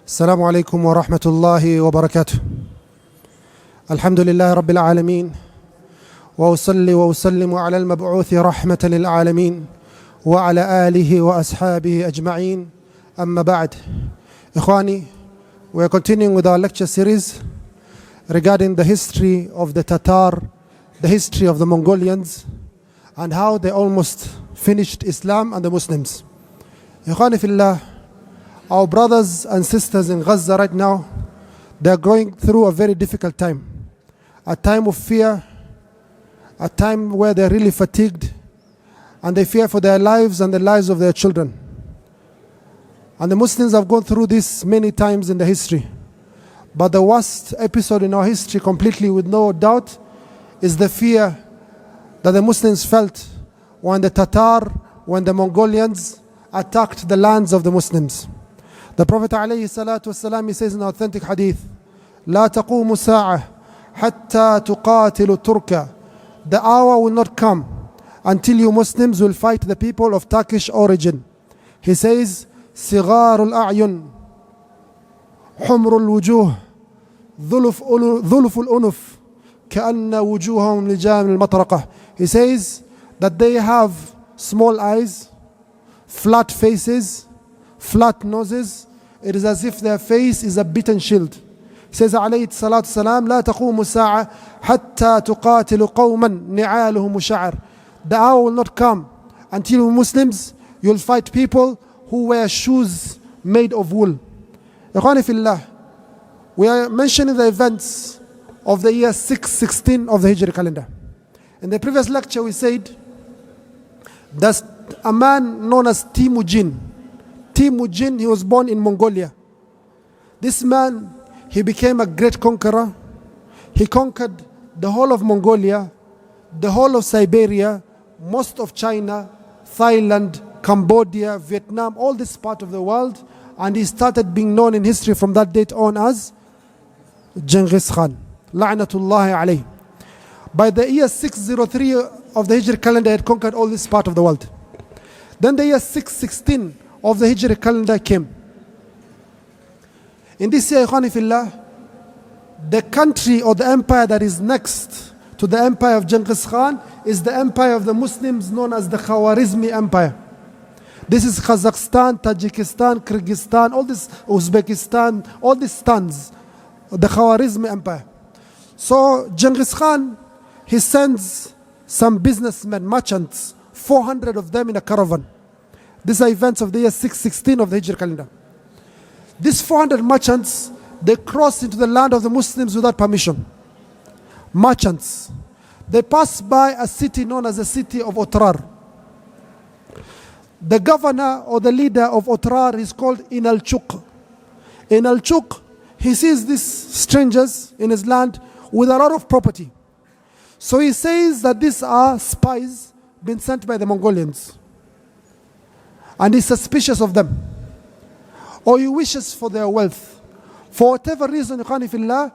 السلام عليكم ورحمة الله وبركاته. الحمد لله رب العالمين، وأصلي وأسلم على المبعوث رحمة للعالمين وعلى آله وأصحابه أجمعين. أما بعد. Ikhwani, we are continuing with our lecture series regarding the history of the Tatar, the history of the Mongolians, and how they almost finished Islam and the Muslims. Ikhwani fillah, our brothers and sisters in Gaza right now, they are going through a very difficult time. A time of fear, a time where they are really fatigued, and they fear for their lives and the lives of their children. And the Muslims have gone through this many times in the history. But the worst episode in our history, completely with no doubt, is the fear that the Muslims felt when the Tatar, when the Mongolians attacked the lands of the Muslims. The Prophet ﷺ, he says in authentic hadith, لا تقوم ساعة حتى تقاتل الترك. The hour will not come until you Muslims will fight the people of Turkish origin. He says, صغار الأعين حمر الوجوه ظلف الأنف كأن وجوههم لجام المطرقة. He says that they have small eyes, flat faces, flat noses. It is as if their face is a beaten shield. He says عليه الصلاة والسلام لا تقوم الساعة حتى تقاتل قوما نعالهم شعر. The hour will not come until you Muslims, you'll fight people who wear shoes made of wool. Ikhwani fillah, we are mentioning the events of the year 616 of the Hijri calendar. In the previous lecture we said that a man known as Temujin, he was born in Mongolia. This man, he became a great conqueror. He conquered the whole of Mongolia, the whole of Siberia, most of China, Thailand, Cambodia, Vietnam, all this part of the world, and he started being known in history from that date on as Genghis Khan. La'natullahi alayh. By the year 603 of the Hijri calendar, he had conquered all this part of the world. Then the year 616 of the Hijri calendar came. In this year, Ikhwani fillah, the country or the empire that is next to the empire of Genghis Khan is the empire of the Muslims known as the Khwarizmi Empire. This is Kazakhstan, Tajikistan, Kyrgyzstan, all this, Uzbekistan, all these stands, the Khwarizmi Empire. So Genghis Khan, he sends some businessmen, merchants, 400 of them in a caravan. These are events of the year 616 of the Hijri calendar. These 400 merchants, they crossed into the land of the Muslims without permission. Merchants. They passed by a city known as the city of Otrar. The governor or the leader of Otrar is called Inalchuk. Inalchuk, he sees these strangers in his land with a lot of property. So he says that these are spies being sent by the Mongolians. And he's suspicious of them. Or he wishes for their wealth. For whatever reason, Ikhwani fillah,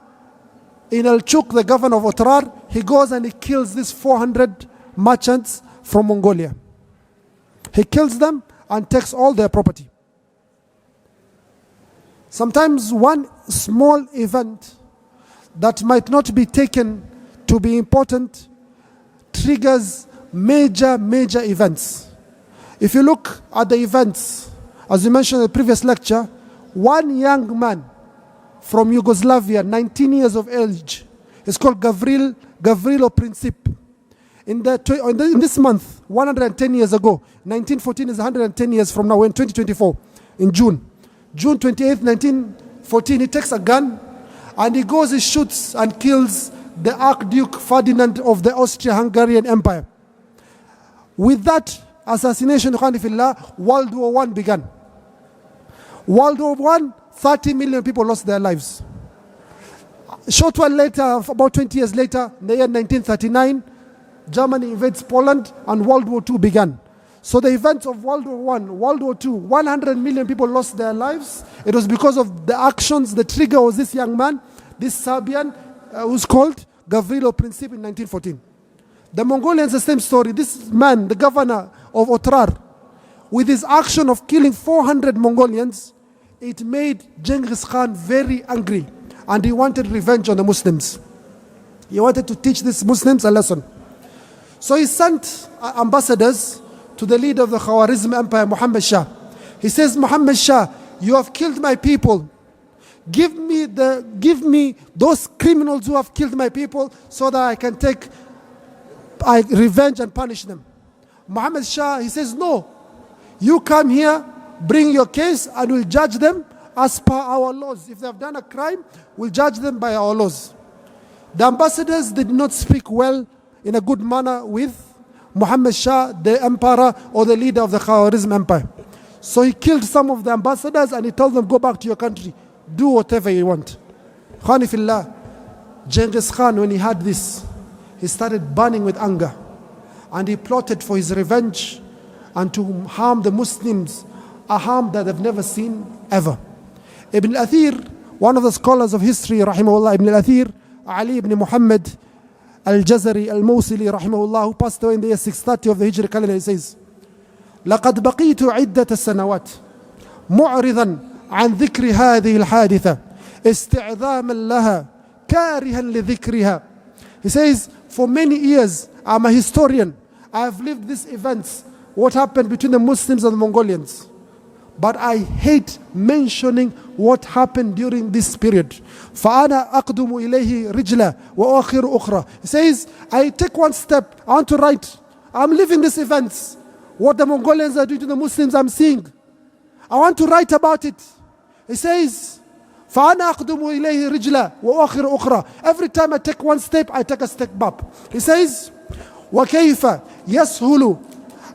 Inalchuk, the governor of Otrar, he goes and he kills these 400 merchants from Mongolia. He kills them and takes all their property. Sometimes one small event that might not be taken to be important triggers major events. If you look at the events, as we mentioned in the previous lecture, one young man from Yugoslavia, 19 years of age, is called Gavrilo Princip. In this month, 110 years ago, 1914 is 110 years from now, in 2024, in June 28th, 1914, he takes a gun and he goes, he shoots and kills the Archduke Ferdinand of the Austria-Hungarian Empire. With that assassination, World War I began. World War I, 30 million people lost their lives. Short while later, about 20 years later, in the year 1939, Germany invades Poland and World War II began. So the events of World War I, World War II, 100 million people lost their lives. It was because of the actions. The trigger was this young man, this Serbian, who's called Gavrilo Princip in 1914. The Mongolians, the same story. This man, the governor of Otrar, with his action of killing 400 Mongolians, it made Genghis Khan very angry, and he wanted revenge on the Muslims. He wanted to teach these Muslims a lesson. So he sent ambassadors to the leader of the Khwarizm Empire, Muhammad Shah. He says, Muhammad Shah, you have killed my people. Give me those criminals who have killed my people so that I can take revenge and punish them. Muhammad Shah, he says, no. You come here, bring your case, and we'll judge them as per our laws. If they have done a crime, we'll judge them by our laws. The ambassadors did not speak well in a good manner with Muhammad Shah, the emperor or the leader of the Khwarizm Empire. So he killed some of the ambassadors and he told them, go back to your country. Do whatever you want. Khani fillah, Genghis Khan, when he had this, he started burning with anger. And he plotted for his revenge and to harm the Muslims, a harm that they've never seen ever. Ibn al-Athir, one of the scholars of history, rahimahullah, Ibn al-Athir, Ali ibn Muhammad al-Jazari al-Mawsili, rahimahullah, who passed away in the year 630 of the Hijri calendar, he says, لقد بقيت عدة سنوات معرضا عن ذكر هذه الحادثة استعظاما لها كارها لذكرها. He says, for many years, I'm a historian. I have lived these events, what happened between the Muslims and the Mongolians. But I hate mentioning what happened during this period. فَأَنَا أَقْدُمُ إِلَيْهِ رِجْلًا وَآخِرُ أُخْرى. He says, I take one step, I want to write. I'm living these events. What the Mongolians are doing to the Muslims, I'm seeing. I want to write about it. He says, فَأَنَا أَقْدُمُ إِلَيْهِ رِجْلًا وَآخِرُ أُخْرى. Every time I take one step, I take a step back. He says, وَكَيْفَ يَسْهُلُ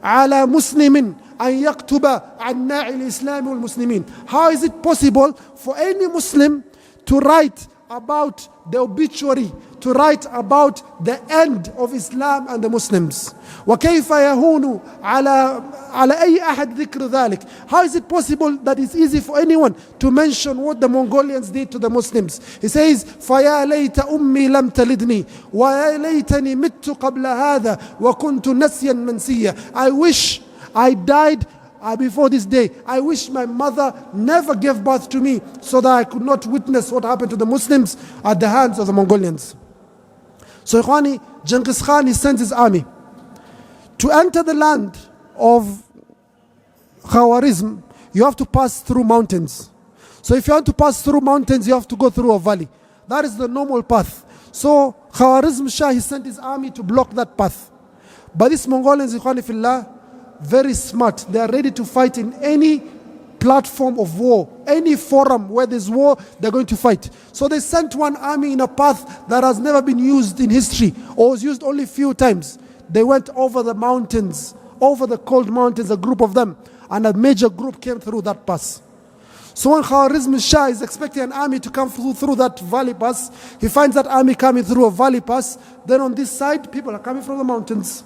عَلَى مُسْلِمٍ أن يكتب عن ناعي الإسلام والمسلمين. How is it possible for any Muslim to write about the obituary, to write about the end of Islam and the Muslims? وكيف يهون على أي أحد ذكر ذلك? How is it possible that it's easy for anyone to mention what the Mongolians did to the Muslims? He says, فيا ليت أمي لم تلدني ويا ليتني مت قبل هذا وكنت نسيا منسيا. I wish I died before this day. I wish my mother never gave birth to me so that I could not witness what happened to the Muslims at the hands of the Mongolians. So Ikhwani, Genghis Khan, he sends his army to enter the land of Khwarizm. You have to pass through mountains. So if you want to pass through mountains, you have to go through a valley. That is the normal path. So Khwarizm Shah, he sent his army to block that path. But these Mongolians, Ikhwani fillah, very smart. They are ready to fight in any platform of war, any forum where there's war, they're going to fight. So they sent one army in a path that has never been used in history, or was used only a few times. They went over the mountains, over the cold mountains, a group of them, and a major group came through that pass. So when Khwarizm Shah is expecting an army to come through that valley pass, he finds that army coming through a valley pass. Then on this side, people are coming from the mountains.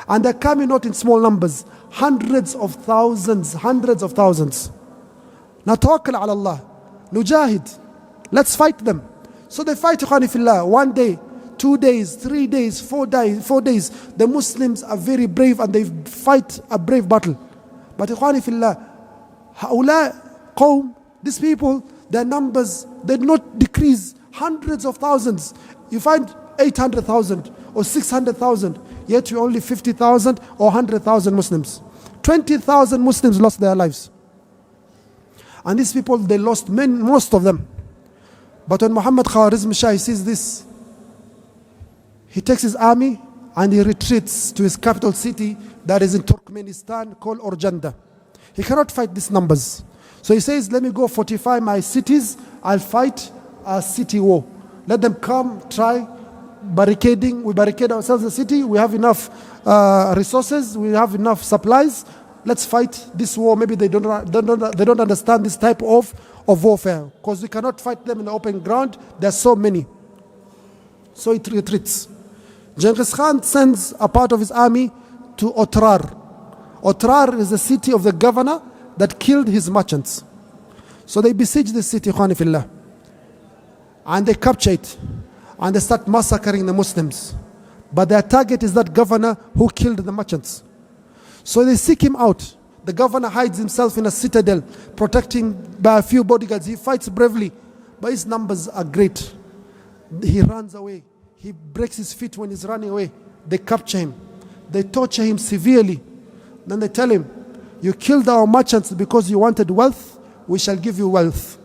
And they're coming not in small numbers, hundreds of thousands. Now tawakkal ala Allah, nujahid, let's fight them. So they fight Ikhwani fillah, 1 day, 2 days, 3 days, 4 days. The Muslims are very brave and they fight a brave battle. But Ikhwani fillah, haula qawm, these people, their numbers, they do not decrease, hundreds of thousands. You find 800,000 or 600,000. Yet we only 50,000 or 100,000 Muslims. 20,000 Muslims lost their lives. And these people, they lost most of them. But when Muhammad Khwarizm Shah sees this, he takes his army and he retreats to his capital city that is in Turkmenistan called Orjanda. He cannot fight these numbers. So he says, let me go fortify my cities, I'll fight a city war. Let them come, try barricading, we barricade ourselves in the city, we have enough resources, we have enough supplies, let's fight this war. Maybe they don't understand this type of warfare, because we cannot fight them in the open ground, there's so many. So it retreats. Genghis Khan sends a part of his army to Otrar. Otrar is the city of the governor that killed his merchants. So they besiege the city, Khwani fillah, and they capture it. And they start massacring the Muslims. But their target is that governor who killed the merchants. So they seek him out. The governor hides himself in a citadel, protected by a few bodyguards. He fights bravely, but his numbers are great. He runs away. He breaks his feet when he's running away. They capture him. They torture him severely. Then they tell him, you killed our merchants because you wanted wealth. We shall give you wealth.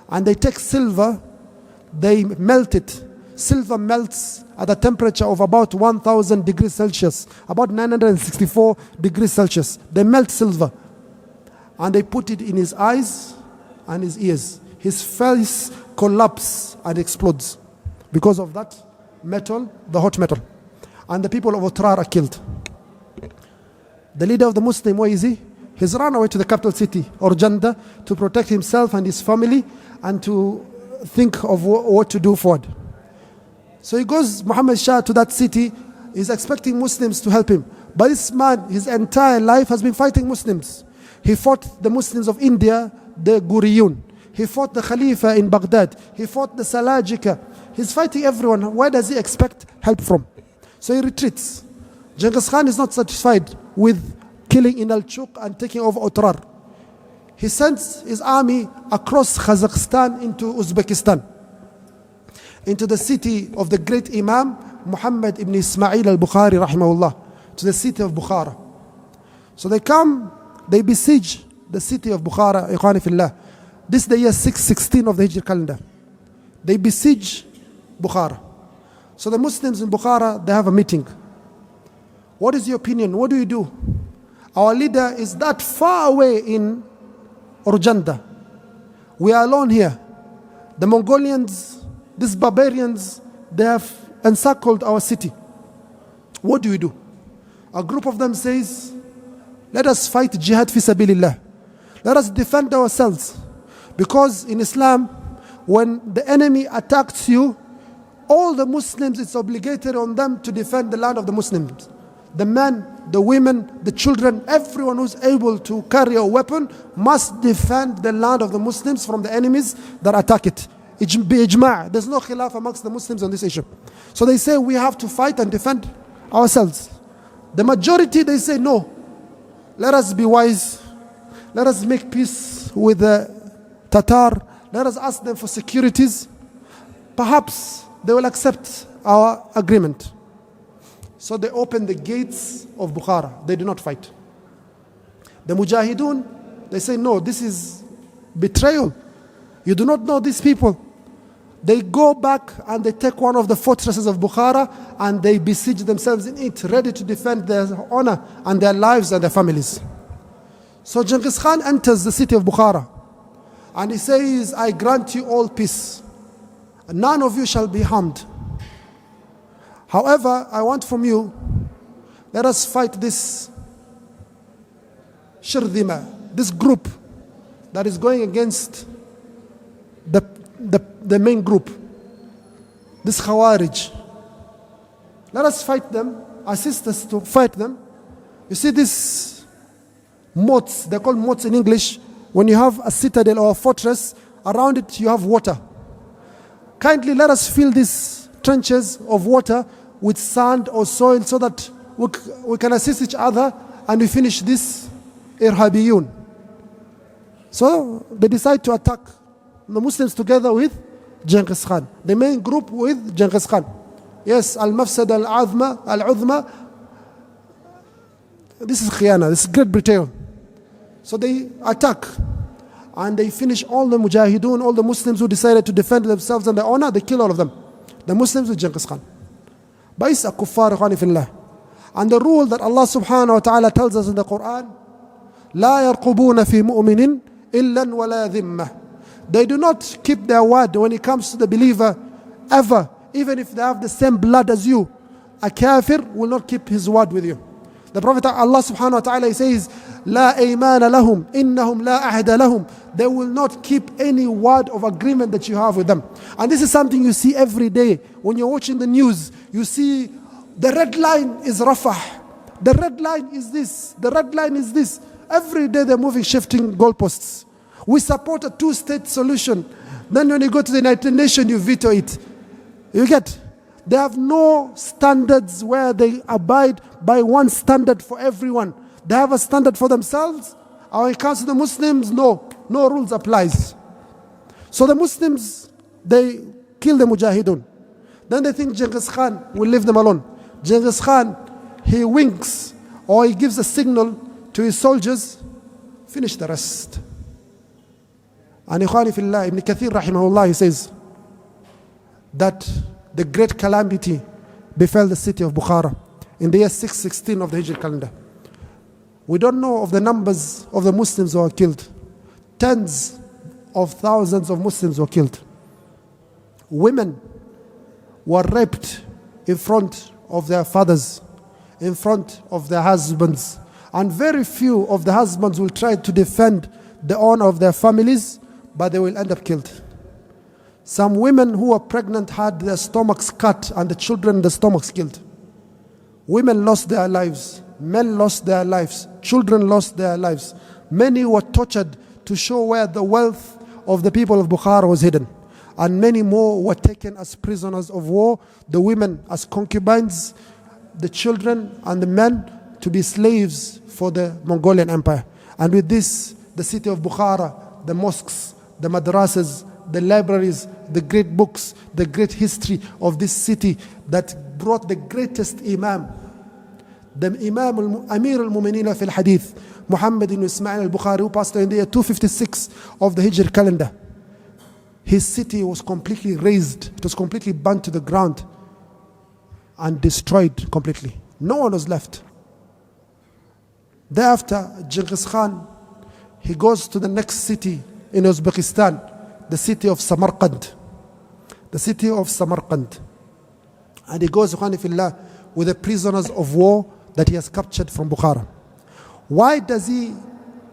And they take silver. They melt it. Silver melts at a temperature of about 1000 degrees Celsius, about 964 degrees Celsius. They melt silver and they put it in his eyes and his ears. His face collapses and explodes because of that metal, the hot metal. And the people of Otrar are killed. The leader of the Muslim, where is he? He's run away to the capital city, Urjanda, to protect himself and his family and to think of what to do forward. So he goes, Muhammad Shah, to that city. He's expecting Muslims to help him. But this man, his entire life has been fighting Muslims. He fought the Muslims of India, the Guriyun. He fought the Khalifa in Baghdad. He fought the Salajika. He's fighting everyone. Where does he expect help from? So he retreats. Genghis Khan is not satisfied with killing in Al-Chuk and taking over Otrar. He sends his army across Kazakhstan into Uzbekistan, into the city of the great Imam Muhammad ibn Ismail al-Bukhari rahimahullah, to the city of Bukhara. So they come, they besiege the city of Bukhara, ikhwani fillah. This is the year 616 of the Hijri calendar. They besiege Bukhara. So the Muslims in Bukhara, they have a meeting. What is your opinion? What do you do? Our leader is that far away in Urjanda. We are alone here. The Mongolians, these barbarians, they have encircled our city. What do we do? A group of them says, let us fight jihad fi sabilillah. Let us defend ourselves. Because in Islam, when the enemy attacks you, all the Muslims, it's obligatory on them to defend the land of the Muslims. The men, the women, the children, everyone who's able to carry a weapon must defend the land of the Muslims from the enemies that attack it. Ijma'. There's no khilaf amongst the Muslims on this issue. So they say we have to fight and defend ourselves. The majority, they say no. Let us be wise. Let us make peace with the Tatar. Let us ask them for securities. Perhaps they will accept our agreement. So they open the gates of Bukhara. They do not fight. The Mujahideen, they say, no, this is betrayal. You do not know these people. They go back and they take one of the fortresses of Bukhara and they besiege themselves in it, ready to defend their honor and their lives and their families. So Genghis Khan enters the city of Bukhara and he says, I grant you all peace. None of you shall be harmed. However, I want from you, let us fight this Shirdima, this group that is going against the main group, this Khwarizm. Let us fight them, assist us to fight them. You see these moats, they're called moats in English. When you have a citadel or a fortress, around it you have water. Kindly let us fill these trenches of water with sand or soil so that we can assist each other and we finish this Irhabiyun. So they decide to attack the Muslims together with Genghis Khan, the main group with Genghis Khan. Yes, al-mafsada al-udhma. This is khiyana, this is great betrayal. So they attack and they finish all the Mujahideen, all the Muslims who decided to defend themselves and their honor, they kill all of them. The Muslims with Genghis Khan. But it's a kuffar ikhwani fillah. And the rule that Allah subhanahu wa ta'ala tells us in the Quran, لا يرقبون في مؤمن إلا ولا ذمة. They do not keep their word when it comes to the believer ever, even if they have the same blood as you. A kafir will not keep his word with you. The Prophet Allah subhanahu wa ta'ala says, لا أيمان لهم إنهم لا أحد لهم. They will not keep any word of agreement that you have with them. And this is something you see every day. When you're watching the news, you see the red line is Rafah. The red line is this. The red line is this. Every day they're moving, shifting goalposts. We support a two-state solution. Then when you go to the United Nations, you veto it. You get? They have no standards where they abide by one standard for everyone. They have a standard for themselves. And when it comes to the Muslims, no rules applies. So the Muslims, they kill the Mujahideen. Then they think Genghis Khan will leave them alone. Genghis Khan, he winks or he gives a signal to his soldiers, finish the rest. And Ikhwani Fillah, Ibn Kathir rahimahullah, he says that the great calamity befell the city of Bukhara in the year 616 of the Hijri calendar. We don't know of the numbers of the Muslims who were killed. Tens of thousands of Muslims were killed. Women were raped in front of their fathers, in front of their husbands. And very few of the husbands will try to defend the honor of their families, but they will end up killed. Some women who were pregnant had their stomachs cut and the children, the stomachs killed. Women lost their lives. Men lost their lives. Children lost their lives. Many were tortured to show where the wealth of the people of Bukhara was hidden. And many more were taken as prisoners of war, the women as concubines, the children and the men to be slaves for the Mongolian Empire. And with this, the city of Bukhara, the mosques, the madrasas, the libraries, the great books, the great history of this city that brought the greatest Imam, the Imam Amir al-Mu'mineen fil Hadith, Muhammad ibn Ismail al-Bukhari, who passed away in the year 256 of the Hijr calendar. His city was completely razed. It was completely burnt to the ground and destroyed completely. No one was left. Thereafter, Genghis Khan, he goes to the next city in Uzbekistan, the city of Samarkand. The city of Samarkand. And he goes, Fillah, with the prisoners of war that he has captured from Bukhara. Why does he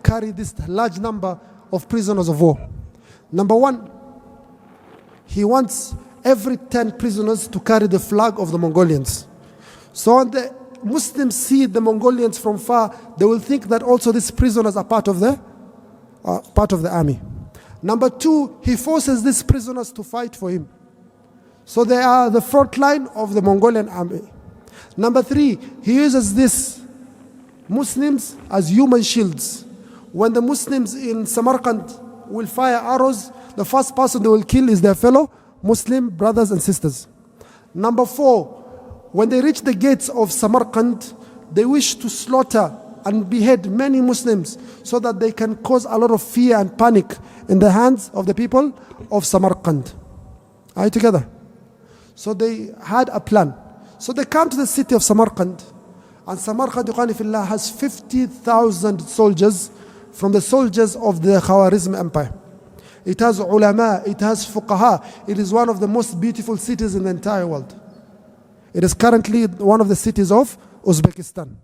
carry this large number of prisoners of war? Number one, he wants every 10 prisoners to carry the flag of the Mongolians. So when the Muslims see the Mongolians from far, they will think that also these prisoners are part of the army. Number two, he forces these prisoners to fight for him. So they are the front line of the Mongolian army. Number three, he uses these Muslims as human shields. When the Muslims in Samarkand will fire arrows, the first person they will kill is their fellow Muslim brothers and sisters. Number four, when they reach the gates of Samarkand, they wish to slaughter and behead many Muslims so that they can cause a lot of fear and panic in the hands of the people of Samarkand. Are you together? So they had a plan. So they come to the city of Samarkand, and Samarkand Fillah has 50,000 soldiers from the soldiers of the Khwarizm Empire. It has ulama, it has fuqaha. It is one of the most beautiful cities in the entire world. It is currently one of the cities of Uzbekistan.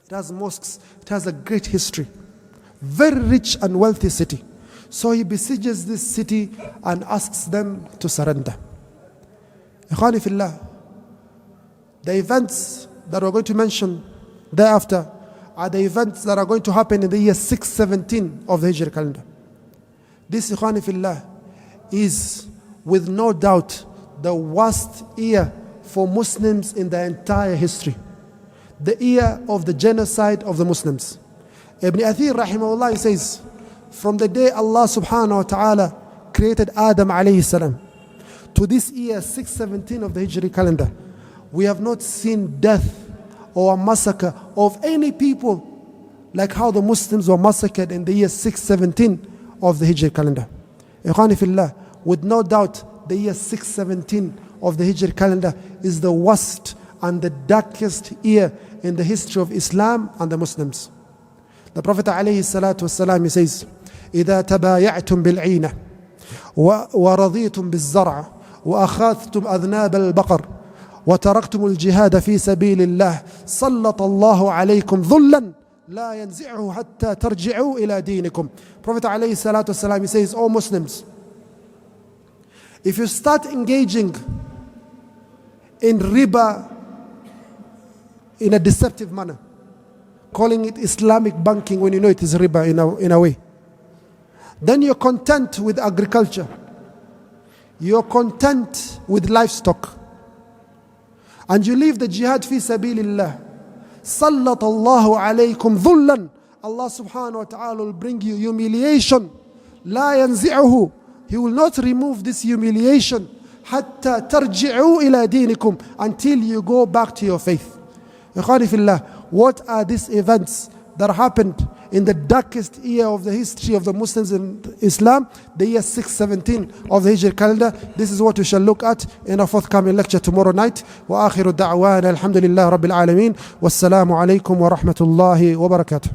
It has mosques, it has a great history. Very rich and wealthy city. So he besieges this city and asks them to surrender. Ikhwani Fillah, the events that we're going to mention thereafter are the events that are going to happen in the year 617 of the Hijri calendar. This, Ikhwani Fillah, is with no doubt the worst year for Muslims in the entire history. The year of the genocide of the Muslims. Ibn Kathir rahimahullah says, from the day Allah subhanahu wa ta'ala created Adam alayhi salam to this year 617 of the Hijri calendar, we have not seen death or a massacre of any people like how the Muslims were massacred in the year 617 of the Hijri calendar. Ikhwani Fillah, with no doubt the year 617 of the Hijri calendar is the worst and the darkest year in the history of Islam and the Muslims. The Prophet alayhi salatu wasalam, he says, إِذَا تَبَايَعْتُمْ بِالْعِينَةِ وَرَضِيتُمْ بِالزَّرْعِ وَأَخَذْتُمْ أَذْنَابَ الْبَقَرِ وتركتم الجهاد في سبيل الله سلط الله عليكم ذلا لا ينزعه حتى ترجعوا إلى دينكم. Prophet عليه الصلاة والسلام, he says, O Muslims, if you start engaging in riba in a deceptive manner, calling it Islamic banking when you know it is riba in a way, then you're content with agriculture, you're content with livestock, and you leave the jihad fi sabilillah, سَلَّطَ اللَّهُ عَلَيْكُمْ ذُلًّا. Allah subhanahu wa ta'ala will bring you humiliation. لَا يَنْزِعُهُ. He will not remove this humiliation. حَتَّى تَرْجِعُوا إِلَى دِينِكُمْ. Until you go back to your faith. Ikhwani fillah, what are these events that happened in the darkest year of the history of the Muslims in Islam, the year 617 of the Hijri calendar? This is what we shall look at in our forthcoming lecture tomorrow night. وآخر دعوانا الحمد لله رب العالمين والسلام عليكم ورحمة الله وبركاته.